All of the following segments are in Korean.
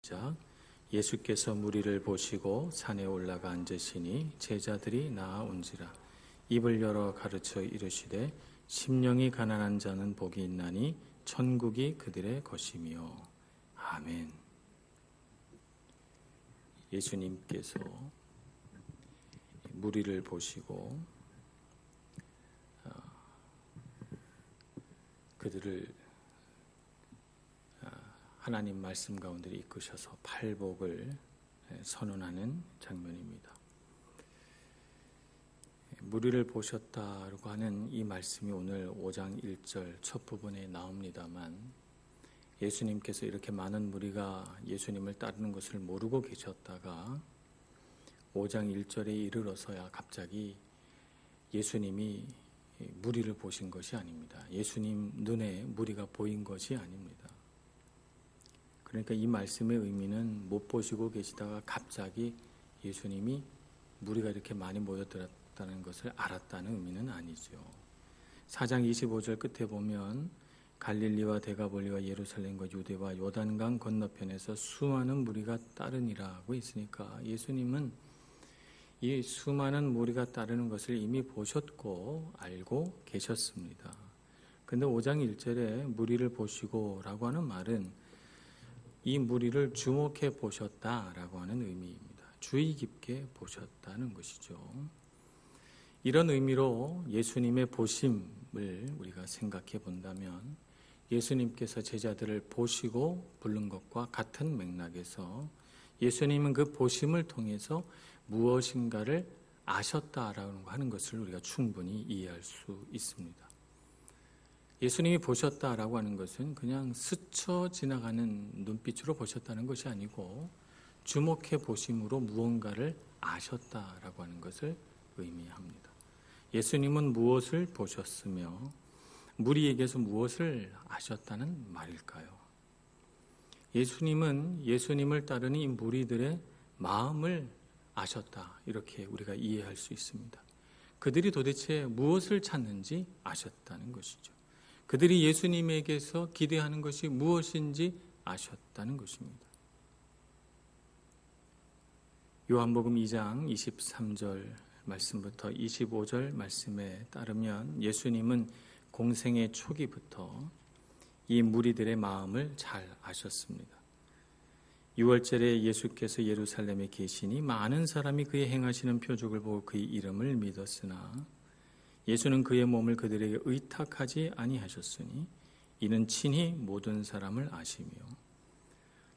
시작. 예수께서 무리를 보시고 산에 올라가 앉으시니 제자들이 나아온지라. 입을 열어 가르쳐 이르시되 심령이 가난한 자는 복이 있나니 천국이 그들의 것이며. 아멘. 예수님께서 무리를 보시고 그들을 하나님 말씀 가운데 이끄셔서 팔복을 선언하는 장면입니다. 무리를 보셨다고 하는 이 말씀이 오늘 5장 1절 첫 부분에 나옵니다만, 예수님께서 이렇게 많은 무리가 예수님을 따르는 것을 모르고 계셨다가 5장 1절에 이르러서야 갑자기 예수님이 무리를 보신 것이 아닙니다. 예수님 눈에 무리가 보인 것이 아닙니다. 그러니까 이 말씀의 의미는 못 보시고 계시다가 갑자기 예수님이 무리가 이렇게 많이 모여들었다는 것을 알았다는 의미는 아니죠. 4장 25절 끝에 보면 갈릴리와 데가볼리와 예루살렘과 유대와 요단강 건너편에서 수많은 무리가 따르니라고 했으니까 예수님은 이 수많은 무리가 따르는 것을 이미 보셨고 알고 계셨습니다. 그런데 5장 1절에 무리를 보시고라고 하는 말은 이 무리를 주목해 보셨다라고 하는 의미입니다. 주의 깊게 보셨다는 것이죠. 이런 의미로 예수님의 보심을 우리가 생각해 본다면 예수님께서 제자들을 보시고 부른 것과 같은 맥락에서 예수님은 그 보심을 통해서 무엇인가를 아셨다라고 하는 것을 우리가 충분히 이해할 수 있습니다. 예수님이 보셨다라고 하는 것은 그냥 스쳐 지나가는 눈빛으로 보셨다는 것이 아니고 주목해 보심으로 무언가를 아셨다라고 하는 것을 의미합니다. 예수님은 무엇을 보셨으며 무리에게서 무엇을 아셨다는 말일까요? 예수님은 예수님을 따르는 이 무리들의 마음을 아셨다, 이렇게 우리가 이해할 수 있습니다. 그들이 도대체 무엇을 찾는지 아셨다는 것이죠. 그들이 예수님에게서 기대하는 것이 무엇인지 아셨다는 것입니다. 요한복음 2장 23절 말씀부터 25절 말씀에 따르면 예수님은 공생의 초기부터 이 무리들의 마음을 잘 아셨습니다. 6월절에 예수께서 예루살렘에 계시니 많은 사람이 그의 행하시는 표적을 보고 그의 이름을 믿었으나 예수는 그의 몸을 그들에게 의탁하지 아니하셨으니 이는 친히 모든 사람을 아시며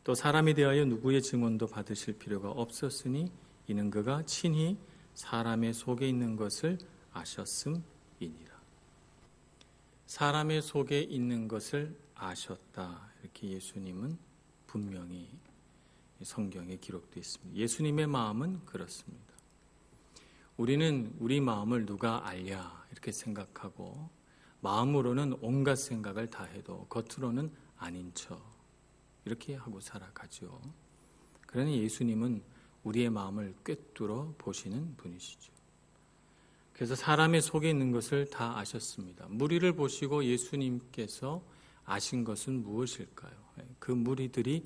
또 사람에 대하여 누구의 증언도 받으실 필요가 없었으니 이는 그가 친히 사람의 속에 있는 것을 아셨음이니라. 사람의 속에 있는 것을 아셨다, 이렇게 예수님은 분명히 성경에 기록되어 있습니다. 예수님의 마음은 그렇습니다. 우리는 우리 마음을 누가 알랴 이렇게 생각하고 마음으로는 온갖 생각을 다 해도 겉으로는 아닌 척 이렇게 하고 살아가죠. 그러나 예수님은 우리의 마음을 꿰뚫어 보시는 분이시죠. 그래서 사람의 속에 있는 것을 다 아셨습니다. 무리를 보시고 예수님께서 아신 것은 무엇일까요? 그 무리들이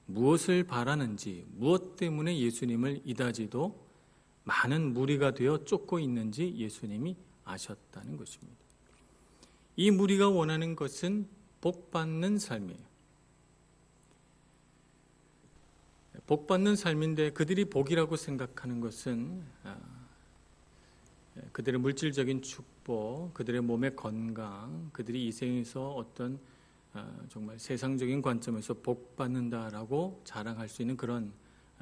무엇을 바라는지, 무엇 때문에 예수님을 이다지도 많은 무리가 되어 쫓고 있는지 예수님이 아셨다는 것입니다. 이 무리가 원하는 것은 복받는 삶이에요. 복받는 삶인데 그들이 복이라고 생각하는 것은 그들의 물질적인 축복, 그들의 몸의 건강, 그들이 이 생에서 어떤 정말 세상적인 관점에서 복받는다라고 자랑할 수 있는 그런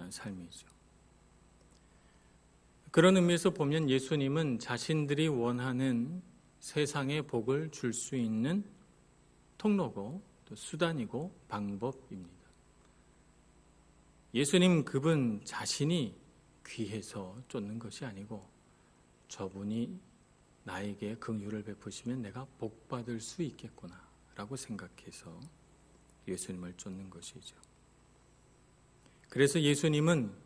삶이죠. 그런 의미에서 보면 예수님은 자신들이 원하는 세상의 복을 줄 수 있는 통로고 또 수단이고 방법입니다. 예수님 그분 자신이 귀해서 쫓는 것이 아니고 저분이 나에게 긍휼을 베푸시면 내가 복받을 수 있겠구나 라고 생각해서 예수님을 쫓는 것이죠. 그래서 예수님은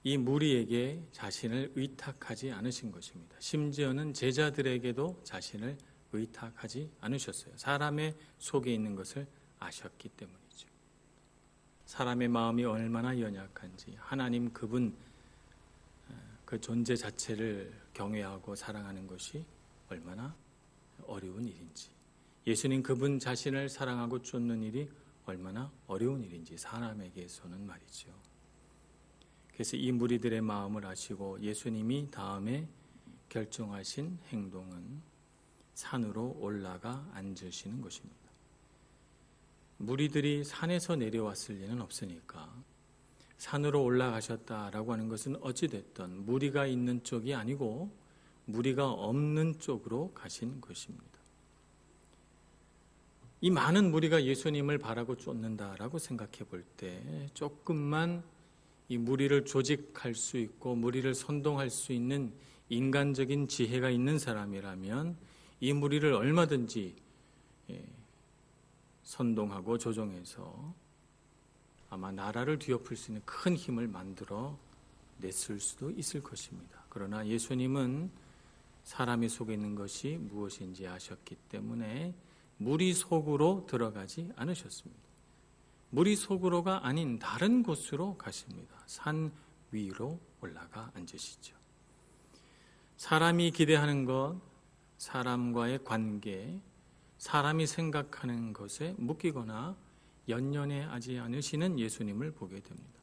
이 무리에게 자신을 의탁하지 않으신 것입니다. 심지어는 제자들에게도 자신을 의탁하지 않으셨어요. 사람의 속에 있는 것을 아셨기 때문이죠. 사람의 마음이 얼마나 연약한지, 하나님 그분 그 존재 자체를 경외하고 사랑하는 것이 얼마나 어려운 일인지, 예수님 그분 자신을 사랑하고 쫓는 일이 얼마나 어려운 일인지 사람에게서는 말이죠. 그래서 이 무리들의 마음을 아시고 예수님이 다음에 결정하신 행동은 산으로 올라가 앉으시는 것입니다. 무리들이 산에서 내려왔을 리는 없으니까 산으로 올라가셨다라고 하는 것은 어찌됐든 무리가 있는 쪽이 아니고 무리가 없는 쪽으로 가신 것입니다. 이 많은 무리가 예수님을 바라고 쫓는다라고 생각해 볼 때 조금만 이 무리를 조직할 수 있고 무리를 선동할 수 있는 인간적인 지혜가 있는 사람이라면 이 무리를 얼마든지 선동하고 조종해서 아마 나라를 뒤엎을 수 있는 큰 힘을 만들어 냈을 수도 있을 것입니다. 그러나 예수님은 사람이 속에 있는 것이 무엇인지 아셨기 때문에 무리 속으로 들어가지 않으셨습니다. 무리 속으로가 아닌 다른 곳으로 가십니다. 산 위로 올라가 앉으시죠. 사람이 기대하는 것, 사람과의 관계, 사람이 생각하는 것에 묶이거나 연연해하지 않으시는 예수님을 보게 됩니다.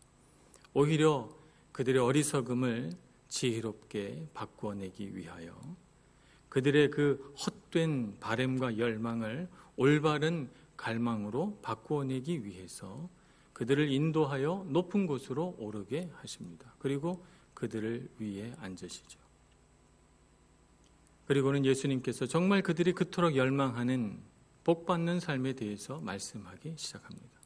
오히려 그들의 어리석음을 지혜롭게 바꾸어내기 위하여 그들의 그 헛된 바램과 열망을 올바른 갈망으로 바꾸어내기 위해서 그들을 인도하여 높은 곳으로 오르게 하십니다. 그리고 그들을 위에 앉으시죠. 그리고는 예수님께서 정말 그들이 그토록 열망하는 복받는 삶에 대해서 말씀하기 시작합니다.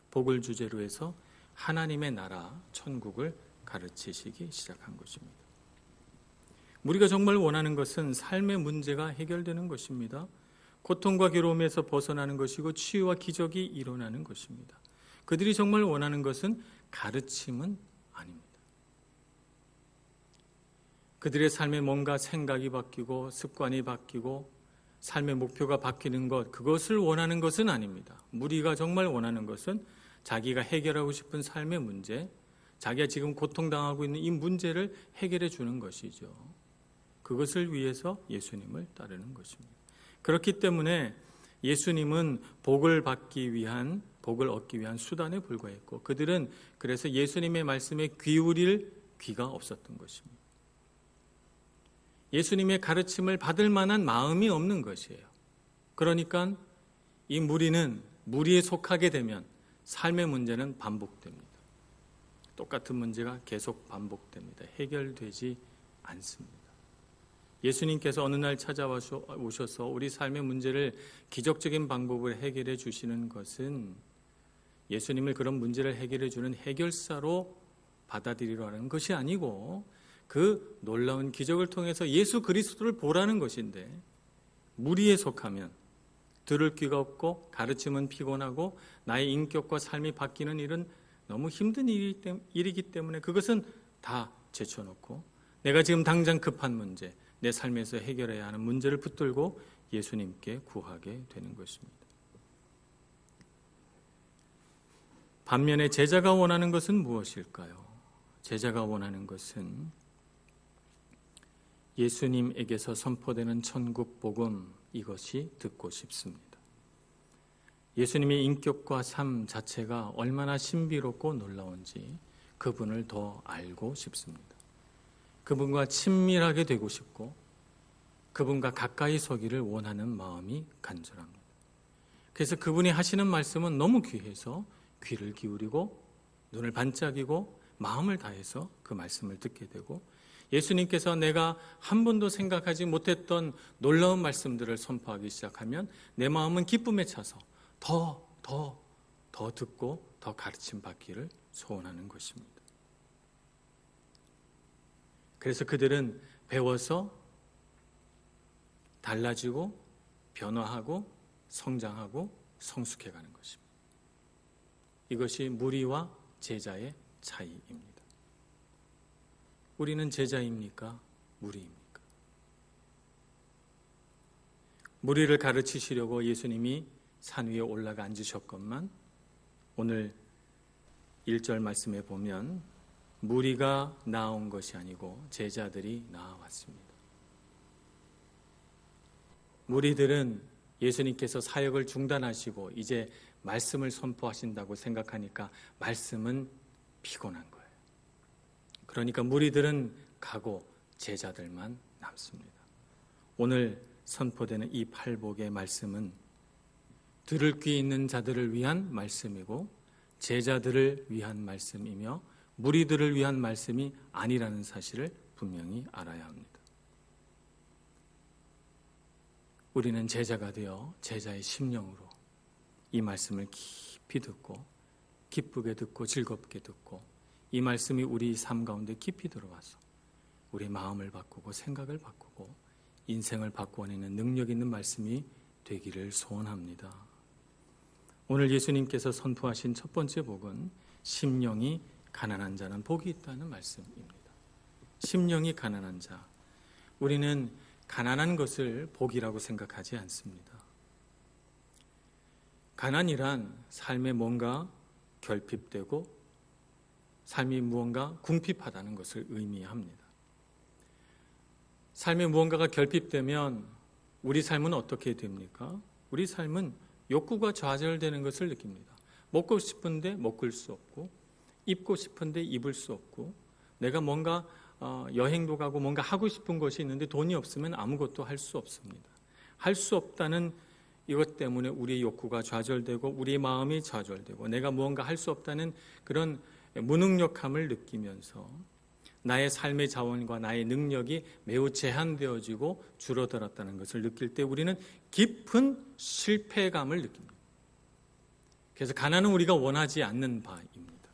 복을 주제로 해서 하나님의 나라, 천국을 가르치시기 시작한 것입니다. 우리가 정말 원하는 것은 삶의 문제가 해결되는 것입니다. 고통과 괴로움에서 벗어나는 것이고 치유와 기적이 일어나는 것입니다. 그들이 정말 원하는 것은 가르침은 아닙니다. 그들의 삶에 뭔가 생각이 바뀌고 습관이 바뀌고 삶의 목표가 바뀌는 것, 그것을 원하는 것은 아닙니다. 무리가 정말 원하는 것은 자기가 해결하고 싶은 삶의 문제, 자기가 지금 고통당하고 있는 이 문제를 해결해 주는 것이죠. 그것을 위해서 예수님을 따르는 것입니다. 그렇기 때문에 예수님은 복을 얻기 위한 수단에 불과했고 그들은 그래서 예수님의 말씀에 기울일 귀가 없었던 것입니다. 예수님의 가르침을 받을 만한 마음이 없는 것이에요. 그러니까 이 무리에 속하게 되면 삶의 문제는 반복됩니다. 똑같은 문제가 계속 반복됩니다. 해결되지 않습니다. 예수님께서 어느 날 찾아오셔서 우리 삶의 문제를 기적적인 방법으로 해결해 주시는 것은 예수님을 그런 문제를 해결해 주는 해결사로 받아들이려는 것이 아니고 그 놀라운 기적을 통해서 예수 그리스도를 보라는 것인데, 무리에 속하면 들을 귀가 없고 가르침은 피곤하고 나의 인격과 삶이 바뀌는 일은 너무 힘든 일이기 때문에 그것은 다 제쳐놓고 내가 지금 당장 급한 문제, 내 삶에서 해결해야 하는 문제를 붙들고 예수님께 구하게 되는 것입니다. 반면에 제자가 원하는 것은 무엇일까요? 제자가 원하는 것은 예수님에게서 선포되는 천국 복음, 이것이 듣고 싶습니다. 예수님의 인격과 삶 자체가 얼마나 신비롭고 놀라운지 그분을 더 알고 싶습니다. 그분과 친밀하게 되고 싶고 그분과 가까이 서기를 원하는 마음이 간절합니다. 그래서 그분이 하시는 말씀은 너무 귀해서 귀를 기울이고 눈을 반짝이고 마음을 다해서 그 말씀을 듣게 되고, 예수님께서 내가 한 번도 생각하지 못했던 놀라운 말씀들을 선포하기 시작하면 내 마음은 기쁨에 차서 더 듣고 더 가르침 받기를 소원하는 것입니다. 그래서 그들은 배워서 달라지고 변화하고 성장하고 성숙해가는 것입니다. 이것이 무리와 제자의 차이입니다. 우리는 제자입니까? 무리입니까? 무리를 가르치시려고 예수님이 산 위에 올라가 앉으셨건만 오늘 1절 말씀에 보면 무리가 나온 것이 아니고 제자들이 나왔습니다. 무리들은 예수님께서 사역을 중단하시고 이제 말씀을 선포하신다고 생각하니까 말씀은 피곤한 거예요. 그러니까 무리들은 가고 제자들만 남습니다. 오늘 선포되는 이 팔복의 말씀은 들을 귀 있는 자들을 위한 말씀이고 제자들을 위한 말씀이며 무리들을 위한 말씀이 아니라는 사실을 분명히 알아야 합니다. 우리는 제자가 되어 제자의 심령으로 이 말씀을 깊이 듣고 기쁘게 듣고 즐겁게 듣고 이 말씀이 우리 삶 가운데 깊이 들어와서 우리 마음을 바꾸고 생각을 바꾸고 인생을 바꾸어내는 능력 있는 말씀이 되기를 소원합니다. 오늘 예수님께서 선포하신 첫 번째 복은 심령이 가난한 자는 복이 있다는 말씀입니다. 심령이 가난한 자. 우리는 가난한 것을 복이라고 생각하지 않습니다. 가난이란 삶에 뭔가 결핍되고 삶이 무언가 궁핍하다는 것을 의미합니다. 삶에 무언가가 결핍되면 우리 삶은 어떻게 됩니까? 우리 삶은 욕구가 좌절되는 것을 느낍니다. 먹고 싶은데 먹을 수 없고 입고 싶은데 입을 수 없고 내가 뭔가 여행도 가고 뭔가 하고 싶은 것이 있는데 돈이 없으면 아무것도 할 수 없습니다. 할 수 없다는 이것 때문에 우리의 욕구가 좌절되고 우리의 마음이 좌절되고 내가 무언가 할 수 없다는 그런 무능력함을 느끼면서 나의 삶의 자원과 나의 능력이 매우 제한되어지고 줄어들었다는 것을 느낄 때 우리는 깊은 실패감을 느낍니다. 그래서 가난은 우리가 원하지 않는 바입니다.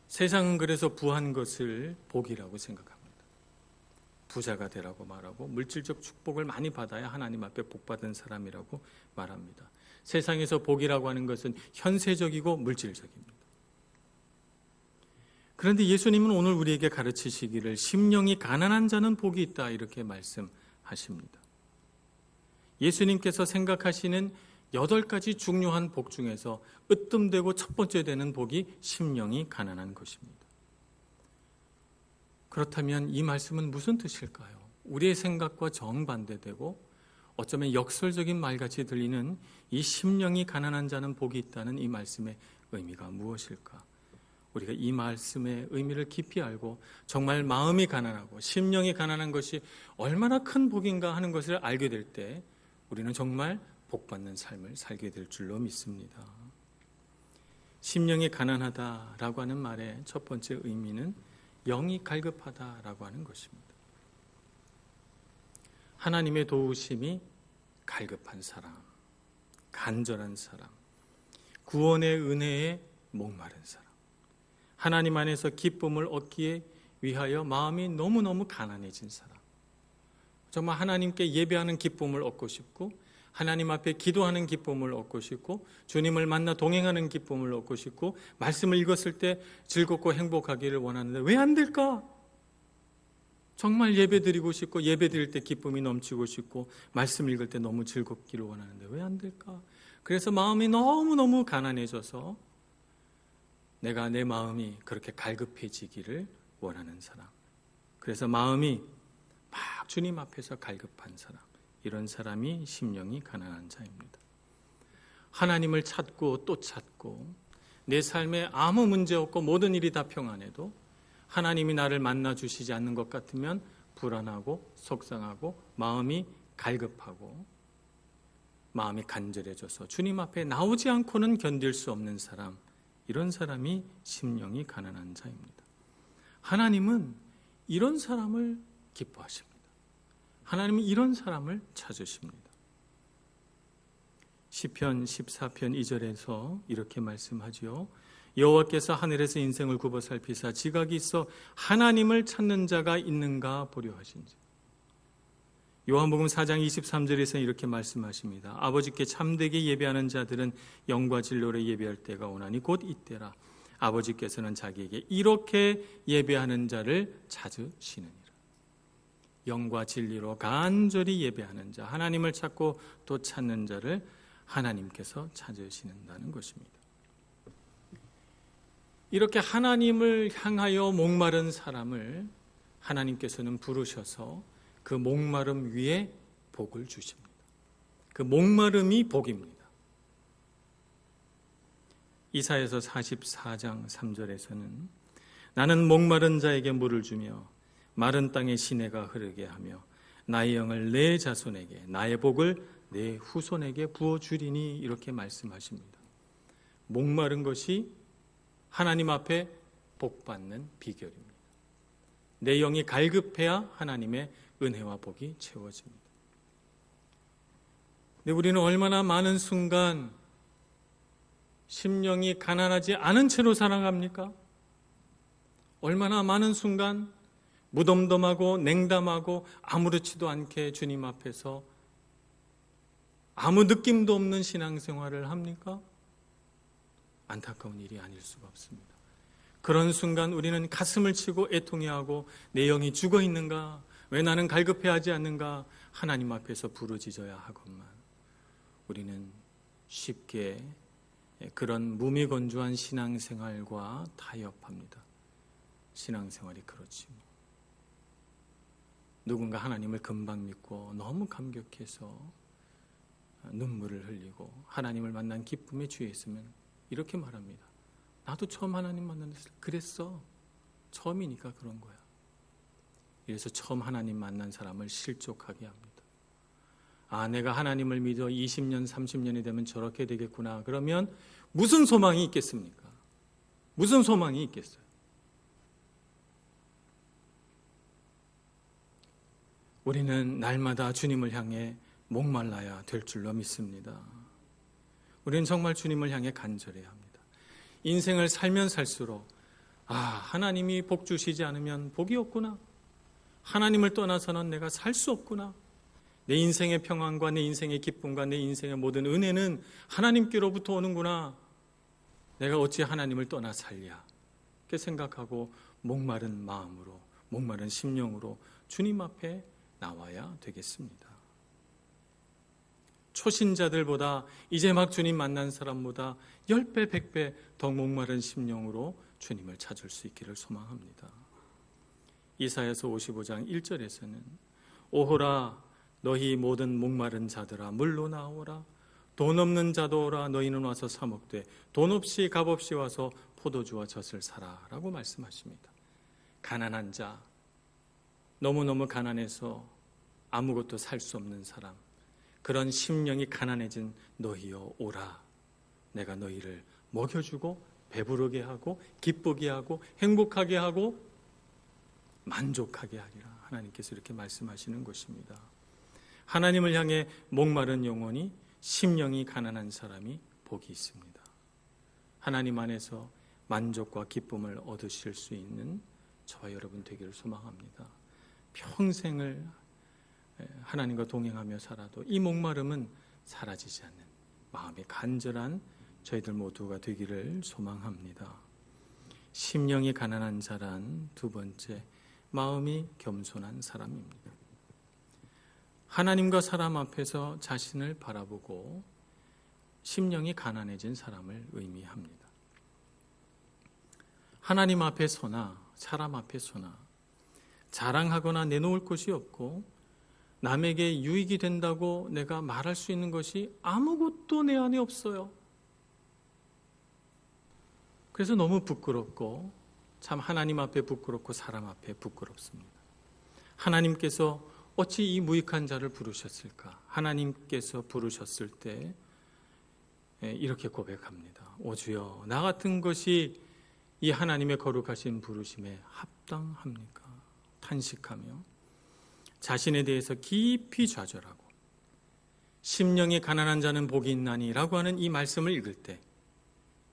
세상은 그래서 부한 것을 복이라고 생각합니다. 부자가 되라고 말하고 물질적 축복을 많이 받아야 하나님 앞에 복받은 사람이라고 말합니다. 세상에서 복이라고 하는 것은 현세적이고 물질적입니다. 그런데 예수님은 오늘 우리에게 가르치시기를 심령이 가난한 자는 복이 있다 이렇게 말씀하십니다. 예수님께서 생각하시는 8가지 중요한 복 중에서 으뜸되고 첫 번째 되는 복이 심령이 가난한 것입니다. 그렇다면 이 말씀은 무슨 뜻일까요? 우리의 생각과 정반대되고 어쩌면 역설적인 말같이 들리는 이 심령이 가난한 자는 복이 있다는 이 말씀의 의미가 무엇일까? 우리가 이 말씀의 의미를 깊이 알고 정말 마음이 가난하고 심령이 가난한 것이 얼마나 큰 복인가 하는 것을 알게 될 때 우리는 정말 복받는 삶을 살게 될 줄로 믿습니다. 심령이 가난하다라고 하는 말의 첫 번째 의미는 영이 갈급하다라고 하는 것입니다. 하나님의 도우심이 갈급한 사람, 간절한 사람, 구원의 은혜에 목마른 사람, 하나님 안에서 기쁨을 얻기 위하여 마음이 너무너무 가난해진 사람, 정말 하나님께 예배하는 기쁨을 얻고 싶고 하나님 앞에 기도하는 기쁨을 얻고 싶고 주님을 만나 동행하는 기쁨을 얻고 싶고 말씀을 읽었을 때 즐겁고 행복하기를 원하는데 왜 안 될까? 정말 예배 드리고 싶고 예배 드릴 때 기쁨이 넘치고 싶고 말씀 읽을 때 너무 즐겁기를 원하는데 왜 안 될까? 그래서 마음이 너무너무 가난해져서 내가 내 마음이 그렇게 갈급해지기를 원하는 사람, 그래서 마음이 막 주님 앞에서 갈급한 사람, 이런 사람이 심령이 가난한 자입니다. 하나님을 찾고 또 찾고 내 삶에 아무 문제 없고 모든 일이 다 평안해도 하나님이 나를 만나 주시지 않는 것 같으면 불안하고 속상하고 마음이 갈급하고 마음이 간절해져서 주님 앞에 나오지 않고는 견딜 수 없는 사람, 이런 사람이 심령이 가난한 자입니다. 하나님은 이런 사람을 기뻐하십니다. 하나님은 이런 사람을 찾으십니다. 시편 14편 2절에서 이렇게 말씀하지요. 여호와께서 하늘에서 인생을 굽어 살피사 지각이 있어 하나님을 찾는 자가 있는가 보려 하신지. 요한복음 4장 23절에서 이렇게 말씀하십니다. 아버지께 참되게 예배하는 자들은 영과 진로로 예배할 때가 오나니 곧 이때라. 아버지께서는 자기에게 이렇게 예배하는 자를 찾으시느니라. 영과 진리로 간절히 예배하는 자, 하나님을 찾고 또 찾는 자를 하나님께서 찾으시는다는 것입니다. 이렇게 하나님을 향하여 목마른 사람을 하나님께서는 부르셔서 그 목마름 위에 복을 주십니다. 그 목마름이 복입니다. 이사야서 44장 3절에서는 나는 목마른 자에게 물을 주며 마른 땅에 시내가 흐르게 하며 나의 영을 내 자손에게 나의 복을 내 후손에게 부어주리니 이렇게 말씀하십니다. 목마른 것이 하나님 앞에 복받는 비결입니다. 내 영이 갈급해야 하나님의 은혜와 복이 채워집니다. 근데 우리는 얼마나 많은 순간 심령이 가난하지 않은 채로 살아갑니까? 얼마나 많은 순간 무덤덤하고 냉담하고 아무렇지도 않게 주님 앞에서 아무 느낌도 없는 신앙생활을 합니까? 안타까운 일이 아닐 수가 없습니다. 그런 순간 우리는 가슴을 치고 애통해하고 내 영이 죽어 있는가? 왜 나는 갈급해하지 않는가? 하나님 앞에서 부르짖어야 하건만 우리는 쉽게 그런 무미건조한 신앙생활과 타협합니다. 신앙생활이 그렇지 뭐. 누군가 하나님을 금방 믿고 너무 감격해서 눈물을 흘리고 하나님을 만난 기쁨에 취했으면 이렇게 말합니다. 나도 처음 하나님 만났을 때 그랬어. 처음이니까 그런 거야. 이래서 처음 하나님 만난 사람을 실족하게 합니다. 아, 내가 하나님을 믿어 20년, 30년이 되면 저렇게 되겠구나. 그러면 무슨 소망이 있겠습니까? 무슨 소망이 있겠어요? 우리는 날마다 주님을 향해 목말라야 될 줄로 믿습니다. 우리는 정말 주님을 향해 간절해야 합니다. 인생을 살면 살수록 하나님이 복 주시지 않으면 복이 없구나. 하나님을 떠나서는 내가 살 수 없구나. 내 인생의 평안과 내 인생의 기쁨과 내 인생의 모든 은혜는 하나님께로부터 오는구나. 내가 어찌 하나님을 떠나 살랴. 이렇게 생각하고 목마른 마음으로, 목마른 심령으로 주님 앞에 나와야 되겠습니다. 초신자들보다 이제 막 주님 만난 사람보다 10배, 100배 더 목마른 심령으로 주님을 찾을 수 있기를 소망합니다. 이사야서 55장 1절에서는 오호라 너희 모든 목마른 자들아 물로 나오라 돈 없는 자도 오라 너희는 와서 사 먹되 돈 없이 값 없이 와서 포도주와 젖을 사라 라고 말씀하십니다. 가난한 자, 너무너무 가난해서 아무것도 살 수 없는 사람, 그런 심령이 가난해진 너희여 오라. 내가 너희를 먹여주고 배부르게 하고 기쁘게 하고 행복하게 하고 만족하게 하리라. 하나님께서 이렇게 말씀하시는 것입니다. 하나님을 향해 목마른 영혼이 심령이 가난한 사람이 복이 있습니다. 하나님 안에서 만족과 기쁨을 얻으실 수 있는 저와 여러분 되기를 소망합니다. 평생을 하나님과 동행하며 살아도 이 목마름은 사라지지 않는 마음이 간절한 저희들 모두가 되기를 소망합니다. 심령이 가난한 자란 두 번째, 마음이 겸손한 사람입니다. 하나님과 사람 앞에서 자신을 바라보고 심령이 가난해진 사람을 의미합니다. 하나님 앞에 서나 사람 앞에 서나 자랑하거나 내놓을 것이 없고 남에게 유익이 된다고 내가 말할 수 있는 것이 아무것도 내 안에 없어요. 그래서 너무 부끄럽고 참 하나님 앞에 부끄럽고 사람 앞에 부끄럽습니다. 하나님께서 어찌 이 무익한 자를 부르셨을까? 하나님께서 부르셨을 때 이렇게 고백합니다. 오 주여, 나 같은 것이 이 하나님의 거룩하신 부르심에 합당합니까? 탄식하며 자신에 대해서 깊이 좌절하고 심령이 가난한 자는 복이 있나니 라고 하는 이 말씀을 읽을 때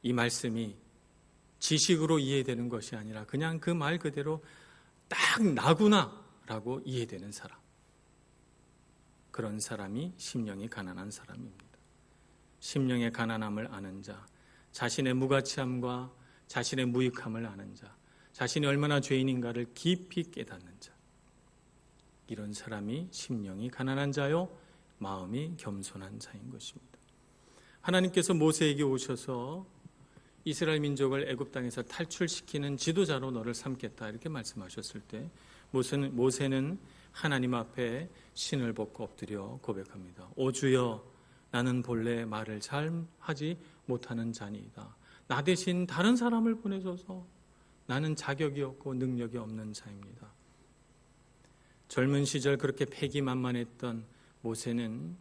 이 말씀이 지식으로 이해되는 것이 아니라 그냥 그 말 그대로 딱 나구나 라고 이해되는 사람, 그런 사람이 심령이 가난한 사람입니다. 심령의 가난함을 아는 자, 자신의 무가치함과 자신의 무익함을 아는 자, 자신이 얼마나 죄인인가를 깊이 깨닫는 자, 이런 사람이 심령이 가난한 자요 마음이 겸손한 자인 것입니다. 하나님께서 모세에게 오셔서 이스라엘 민족을 애굽 땅에서 탈출시키는 지도자로 너를 삼겠다 이렇게 말씀하셨을 때 모세는 하나님 앞에 신을 벗고 엎드려 고백합니다. 오 주여, 나는 본래 말을 잘 하지 못하는 자니이다. 나 대신 다른 사람을 보내줘서 나는 자격이 없고 능력이 없는 자입니다. 젊은 시절 그렇게 패기만만했던 모세는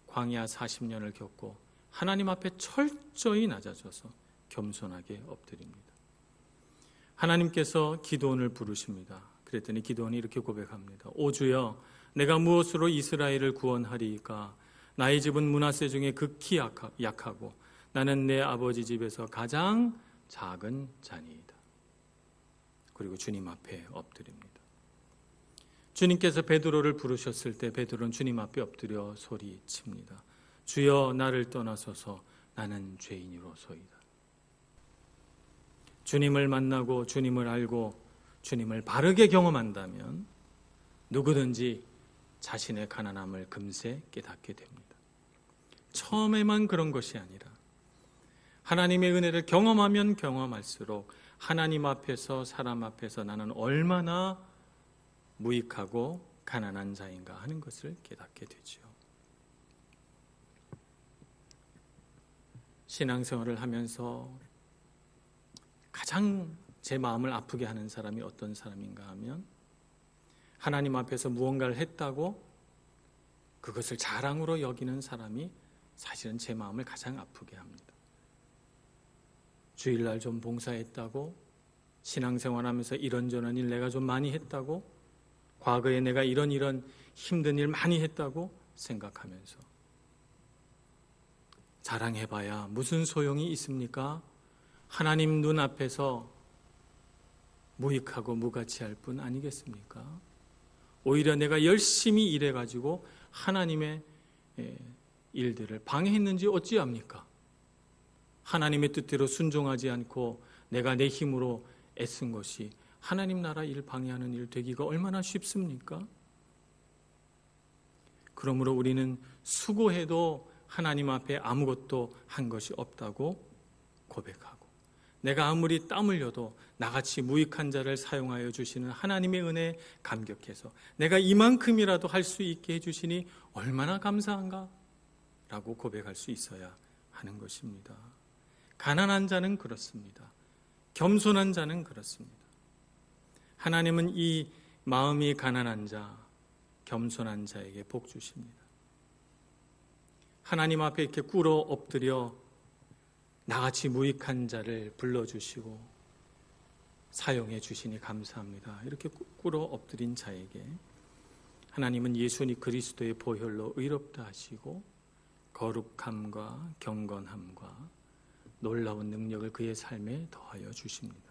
광야 40년을 겪고 하나님 앞에 철저히 낮아져서 겸손하게 엎드립니다. 하나님께서 기드온을 부르십니다. 그랬더니 기드온이 이렇게 고백합니다. 오 주여, 내가 무엇으로 이스라엘을 구원하리이까? 나의 집은 므낫세 중에 극히 약하고 나는 내 아버지 집에서 가장 작은 자니이다. 그리고 주님 앞에 엎드립니다. 주님께서 베드로를 부르셨을 때 베드로는 주님 앞에 엎드려 소리칩니다. 주여, 나를 떠나소서, 나는 죄인이로소이다. 주님을 만나고 주님을 알고 주님을 바르게 경험한다면 누구든지 자신의 가난함을 금세 깨닫게 됩니다. 처음에만 그런 것이 아니라 하나님의 은혜를 경험하면 경험할수록 하나님 앞에서 사람 앞에서 나는 얼마나 무익하고 가난한 자인가 하는 것을 깨닫게 되죠. 신앙생활을 하면서 가장 제 마음을 아프게 하는 사람이 어떤 사람인가 하면 하나님 앞에서 무언가를 했다고 그것을 자랑으로 여기는 사람이 사실은 제 마음을 가장 아프게 합니다. 주일날 좀 봉사했다고, 신앙생활하면서 이런저런 일 내가 좀 많이 했다고, 과거에 내가 이런 힘든 일 많이 했다고 생각하면서 자랑해봐야 무슨 소용이 있습니까? 하나님 눈앞에서 무익하고 무가치할 뿐 아니겠습니까? 오히려 내가 열심히 일해가지고 하나님의 일들을 방해했는지 어찌합니까? 하나님의 뜻대로 순종하지 않고 내가 내 힘으로 애쓴 것이 하나님 나라 일 방해하는 일 되기가 얼마나 쉽습니까? 그러므로 우리는 수고해도 하나님 앞에 아무것도 한 것이 없다고 고백하고, 내가 아무리 땀 흘려도 나같이 무익한 자를 사용하여 주시는 하나님의 은혜에 감격해서 내가 이만큼이라도 할 수 있게 해주시니 얼마나 감사한가? 라고 고백할 수 있어야 하는 것입니다. 가난한 자는 그렇습니다. 겸손한 자는 그렇습니다. 하나님은 이 마음이 가난한 자, 겸손한 자에게 복 주십니다. 하나님 앞에 이렇게 꿇어 엎드려 나같이 무익한 자를 불러주시고 사용해 주시니 감사합니다. 이렇게 꿇어 엎드린 자에게 하나님은 예수님 그리스도의 보혈로 의롭다 하시고 거룩함과 경건함과 놀라운 능력을 그의 삶에 더하여 주십니다.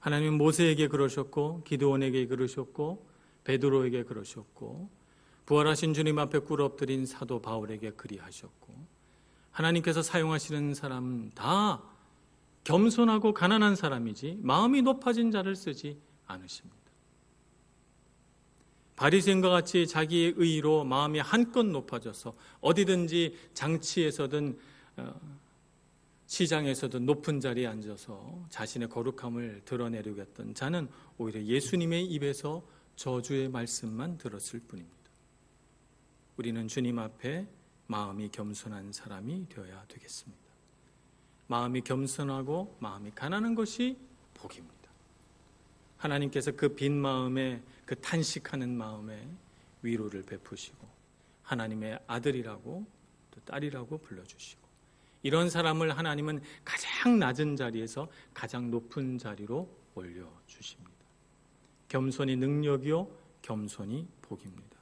하나님은 모세에게 그러셨고 기드온에게 그러셨고 베드로에게 그러셨고 부활하신 주님 앞에 꿇어 엎드린 사도 바울에게 그리하셨고, 하나님께서 사용하시는 사람은 다 겸손하고 가난한 사람이지 마음이 높아진 자를 쓰지 않으십니다. 바리새인과 같이 자기의 의로 마음이 한껏 높아져서 어디든지 장치에서든 시장에서든 높은 자리에 앉아서 자신의 거룩함을 드러내려고 했던 자는 오히려 예수님의 입에서 저주의 말씀만 들었을 뿐입니다. 우리는 주님 앞에 마음이 겸손한 사람이 되어야 되겠습니다. 마음이 겸손하고 마음이 가난한 것이 복입니다. 하나님께서 그 빈 마음에, 그 탄식하는 마음에 위로를 베푸시고 하나님의 아들이라고 또 딸이라고 불러주시고, 이런 사람을 하나님은 가장 낮은 자리에서 가장 높은 자리로 올려주십니다. 겸손이 능력이요 겸손이 복입니다.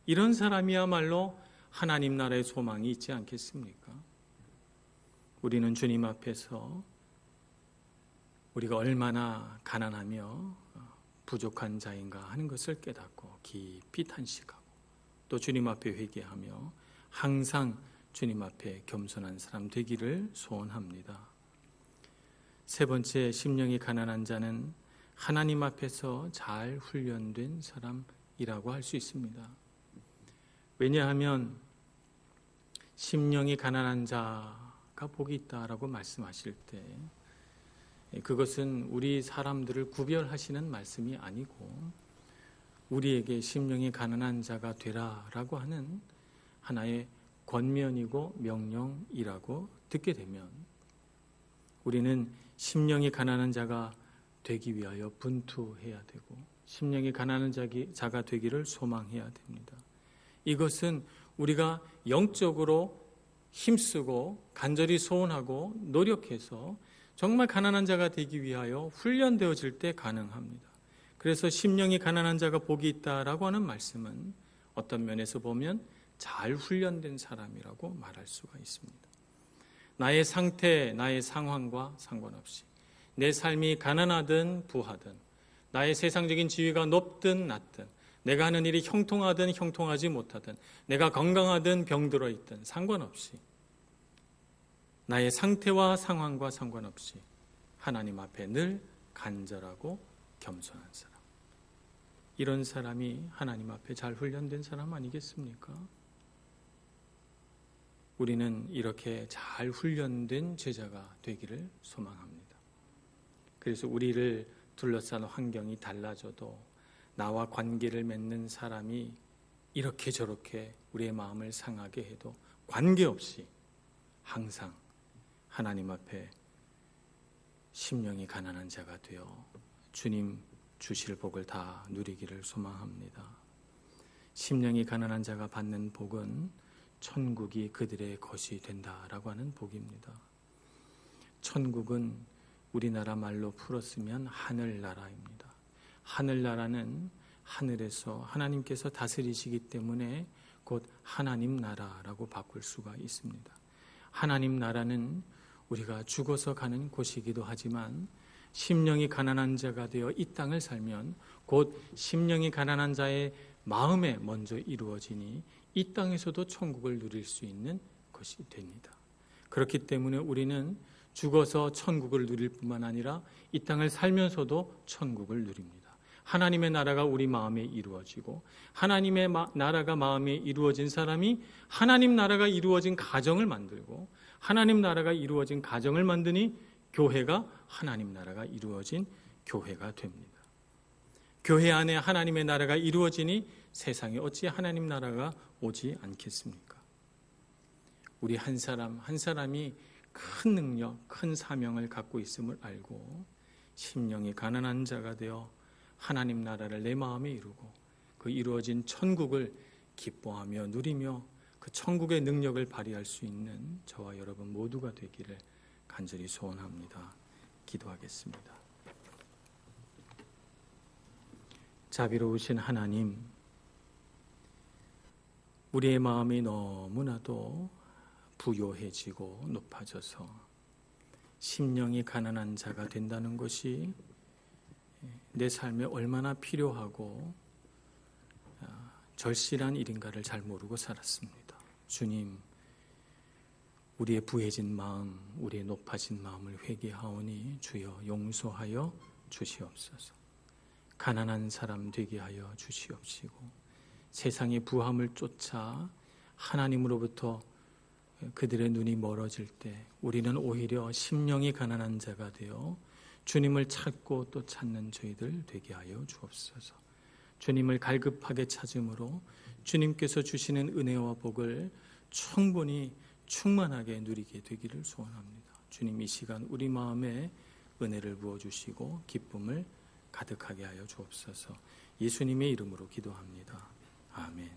이런 사람이야말로 하나님 나라의 소망이 있지 않겠습니까? 우리는 주님 앞에서 우리가 얼마나 가난하며 부족한 자인가 하는 것을 깨닫고 깊이 탄식하고 또 주님 앞에 회개하며 항상 주님 앞에 겸손한 사람 되기를 소원합니다. 세 번째, 심령이 가난한 자는 하나님 앞에서 잘 훈련된 사람이라고 할 수 있습니다. 왜냐하면 심령이 가난한 자가 자가 복이 있다라고 말씀하실 때 그것은 우리 사람들을 구별하시는 말씀이 아니고 우리에게 심령이 가난한 자가 되라라고 하는 하나의 권면이고 명령이라고 듣게 되면 우리는 심령이 가난한 자가 되기 위하여 분투해야 되고 심령이 가난한 자가 되기를 소망해야 됩니다. 이것은 우리가 영적으로 힘쓰고 간절히 소원하고 노력해서 정말 가난한 자가 되기 위하여 훈련되어질 때 가능합니다. 그래서 심령이 가난한 자가 복이 있다라고 하는 말씀은 어떤 면에서 보면 잘 훈련된 사람이라고 말할 수가 있습니다. 나의 상태, 나의 상황과 상관없이 내 삶이 가난하든 부하든 나의 세상적인 지위가 높든 낮든 내가 하는 일이 형통하든 형통하지 못하든 내가 건강하든 병들어 있든 상관없이 나의 상태와 상황과 상관없이 하나님 앞에 늘 간절하고 겸손한 사람, 이런 사람이 하나님 앞에 잘 훈련된 사람 아니겠습니까? 우리는 이렇게 잘 훈련된 제자가 되기를 소망합니다. 그래서 우리를 둘러싼 환경이 달라져도 나와 관계를 맺는 사람이 이렇게 저렇게 우리의 마음을 상하게 해도 관계없이 항상 하나님 앞에 심령이 가난한 자가 되어 주님 주실 복을 다 누리기를 소망합니다. 심령이 가난한 자가 받는 복은 천국이 그들의 것이 된다라고 하는 복입니다. 천국은 우리나라 말로 풀었으면 하늘나라입니다. 하늘나라는 하늘에서 하나님께서 다스리시기 때문에 곧 하나님 나라라고 바꿀 수가 있습니다. 하나님 나라는 우리가 죽어서 가는 곳이기도 하지만 심령이 가난한 자가 되어 이 땅을 살면 곧 심령이 가난한 자의 마음에 먼저 이루어지니 이 땅에서도 천국을 누릴 수 있는 것이 됩니다. 그렇기 때문에 우리는 죽어서 천국을 누릴 뿐만 아니라 이 땅을 살면서도 천국을 누립니다. 하나님의 나라가 우리 마음에 이루어지고 하나님의 나라가 마음에 이루어진 사람이 하나님 나라가 이루어진 가정을 만들고 하나님 나라가 이루어진 가정을 만드니 교회가 하나님 나라가 이루어진 교회가 됩니다. 교회 안에 하나님의 나라가 이루어지니 세상에 어찌 하나님 나라가 오지 않겠습니까? 우리 한 사람 한 사람이 큰 능력, 큰 사명을 갖고 있음을 알고 심령이 가난한 자가 되어 하나님 나라를 내 마음에 이루고 그 이루어진 천국을 기뻐하며 누리며 그 천국의 능력을 발휘할 수 있는 저와 여러분 모두가 되기를 간절히 소원합니다. 기도하겠습니다. 자비로우신 하나님, 우리의 마음이 너무나도 부요해지고 높아져서 심령이 가난한 자가 된다는 것이 내 삶에 얼마나 필요하고 절실한 일인가를 잘 모르고 살았습니다. 주님, 우리의 부해진 마음, 우리의 높아진 마음을 회개하오니 주여 용서하여 주시옵소서. 가난한 사람 되게 하여 주시옵시고 세상의 부함을 쫓아 하나님으로부터 그들의 눈이 멀어질 때 우리는 오히려 심령이 가난한 자가 되어 주님을 찾고 또 찾는 저희들 되게 하여 주옵소서. 주님을 갈급하게 찾음으로 주님께서 주시는 은혜와 복을 충분히 충만하게 누리게 되기를 소원합니다. 주님, 이 시간 우리 마음에 은혜를 부어주시고 기쁨을 가득하게 하여 주옵소서. 예수님의 이름으로 기도합니다. 아멘.